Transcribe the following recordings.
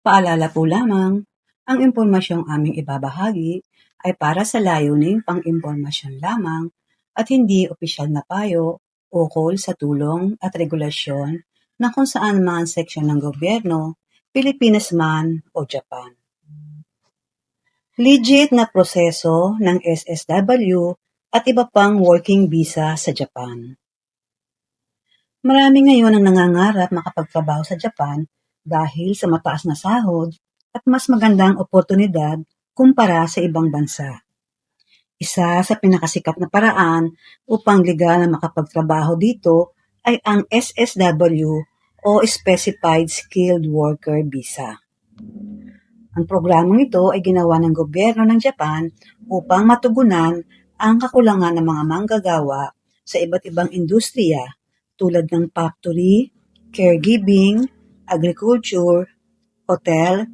Paalala po lamang, ang impormasyong aming ibabahagi ay para sa layuning pang-impormasyon lamang at hindi opisyal na payo ukol sa tulong at regulasyon ng kung saan man seksyon ng gobyerno, Pilipinas man o Japan. Legit na proseso ng SSW at iba pang working visa sa Japan. Marami ngayon ang nangangarap makapagtrabaho sa Japan dahil sa mataas na sahod at mas magandang oportunidad kumpara sa ibang bansa. Isa sa pinakasikat na paraan upang legal na makapagtrabaho dito ay ang SSW o Specified Skilled Worker Visa. Ang programang ito ay ginawa ng gobyerno ng Japan upang matugunan ang kakulangan ng mga manggagawa sa iba't ibang industriya tulad ng factory, caregiving, agriculture, hotel,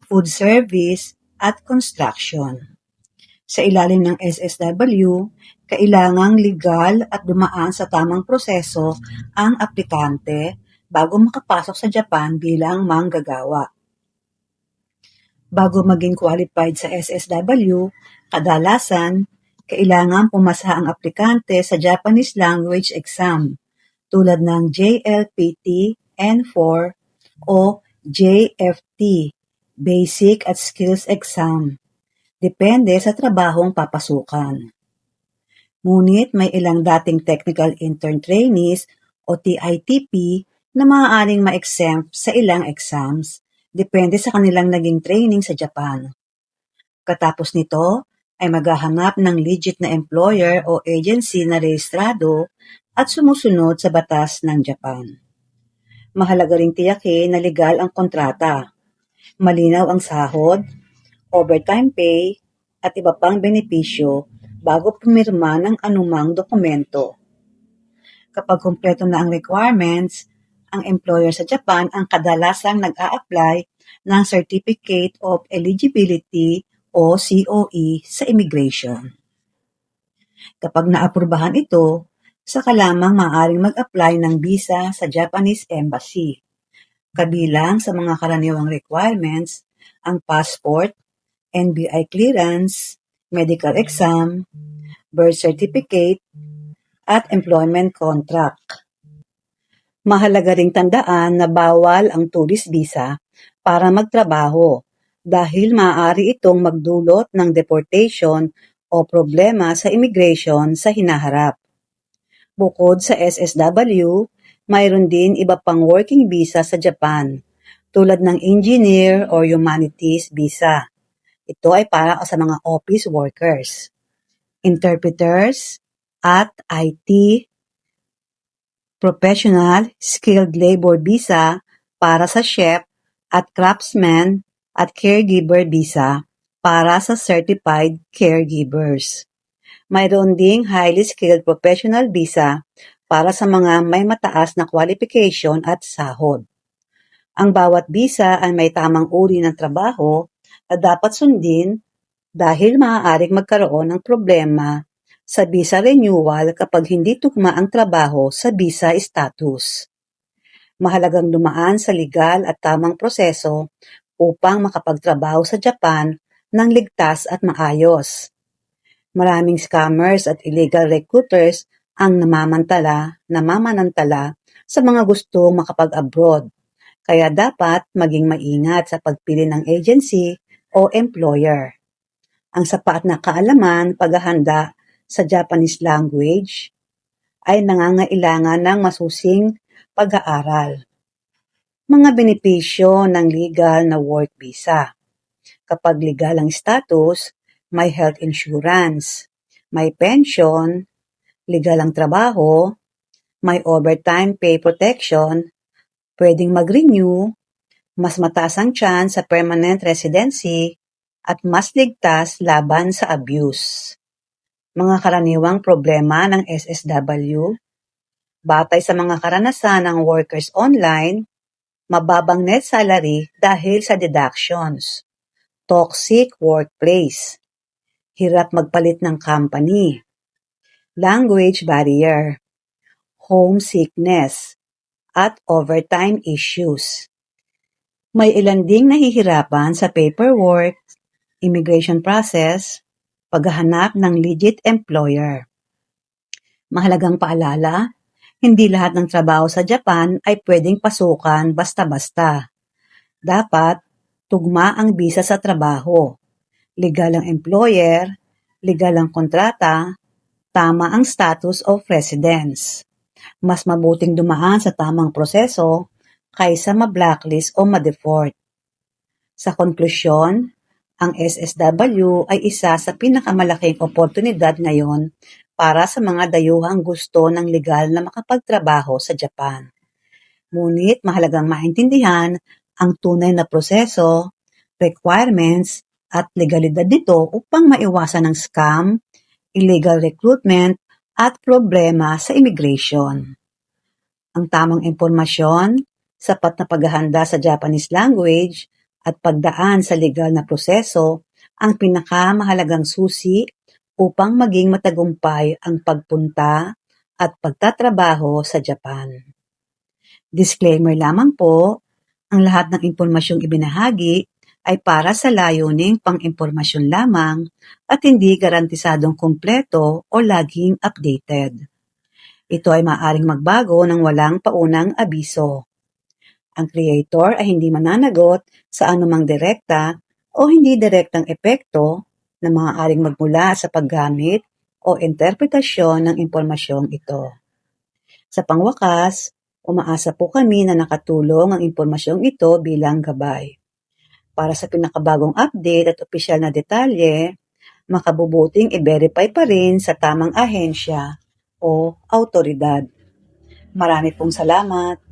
food service, at construction. Sa ilalim ng SSW, kailangang legal at dumaan sa tamang proseso ang aplikante bago makapasok sa Japan bilang manggagawa. Bago maging qualified sa SSW, kadalasan, kailangan pumasa ang aplikante sa Japanese language exam tulad ng JLPT N4 o JFT, Basic at Skills Exam. Depende sa trabahong papasukan. Ngunit may ilang dating technical intern trainees o TITP na maaaring ma-exempt sa ilang exams, depende sa kanilang naging training sa Japan. Katapos nito, ay maghahanap ng legit na employer o agency na rehistrado at sumusunod sa batas ng Japan. Mahalaga ring tiyakin na legal ang kontrata. Malinaw ang sahod, overtime pay, at iba pang benepisyo bago pumirma ng anumang dokumento. Kapag kumpleto na ang requirements, ang employer sa Japan ang kadalasang nag-a-apply ng Certificate of Eligibility o COE sa immigration. Kapag naaprubahan ito, saka lamang maaaring mag-apply ng visa sa Japanese Embassy. Kabilang sa mga karaniwang requirements, ang passport, NBI clearance, medical exam, birth certificate, at employment contract. Mahalaga ring tandaan na bawal ang tourist visa para magtrabaho dahil maaari itong magdulot ng deportation o problema sa immigration sa hinaharap. Bukod sa SSW, mayroon din iba pang working visa sa Japan, tulad ng engineer or humanities visa. Ito ay para sa mga office workers, interpreters, at IT, professional skilled labor visa para sa chef at craftsman at caregiver visa para sa certified caregivers. Mayroon ding highly skilled professional visa para sa mga may mataas na qualification at sahod. Ang bawat visa ay may tamang uri ng trabaho na dapat sundin dahil maaaring magkaroon ng problema sa visa renewal kapag hindi tugma ang trabaho sa visa status. Mahalagang dumaan sa legal at tamang proseso upang makapagtrabaho sa Japan ng ligtas at maayos. Maraming scammers at illegal recruiters ang namamanantala sa mga gustong makapag-abroad. Kaya dapat maging maingat sa pagpili ng agency o employer. Ang sapat na kaalaman, paghahanda sa Japanese language ay nangangailangan ng masusing pag-aaral. Mga benepisyo ng legal na work visa. Kapag legal ang status, may health insurance, may pension, legal ang trabaho, may overtime pay protection, pwedeng mag-renew, mas mataas ang chance sa permanent residency, at mas ligtas laban sa abuse. Mga karaniwang problema ng SSW, batay sa mga karanasan ng workers online, mababang net salary dahil sa deductions, toxic workplace, hirap magpalit ng company, language barrier, homesickness, at overtime issues. May ilan ding nahihirapan sa paperwork, immigration process, paghahanap ng legit employer. Mahalagang paalala, hindi lahat ng trabaho sa Japan ay pwedeng pasukan basta-basta. Dapat, tugma ang bisa sa trabaho. Legal ang employer, legal ang kontrata, tama ang status of residence. Mas mabuting dumaan sa tamang proseso kaysa ma-blacklist o ma-deport. Sa konklusyon, ang SSW ay isa sa pinakamalaking oportunidad ngayon para sa mga dayuhang gusto ng legal na makapagtrabaho sa Japan. Ngunit mahalagang maintindihan ang tunay na proseso, requirements, at legalidad nito upang maiwasan ang scam, illegal recruitment, at problema sa immigration. Ang tamang impormasyon, sapat na paghahanda sa Japanese language, at pagdaan sa legal na proseso ang pinakamahalagang susi upang maging matagumpay ang pagpunta at pagtatrabaho sa Japan. Disclaimer lamang po, ang lahat ng impormasyong ibinahagi ay para sa layuning pang-impormasyon lamang at hindi garantisadong kumpleto o laging updated. Ito ay maaaring magbago ng walang paunang abiso. Ang creator ay hindi mananagot sa anumang direkta o hindi direktang epekto na maaaring magmula sa paggamit o interpretasyon ng impormasyong ito. Sa pangwakas, umaasa po kami na nakatulong ang impormasyong ito bilang gabay. Para sa pinakabagong update at opisyal na detalye, makabubuting i-verify pa rin sa tamang ahensya o autoridad. Marami pong salamat.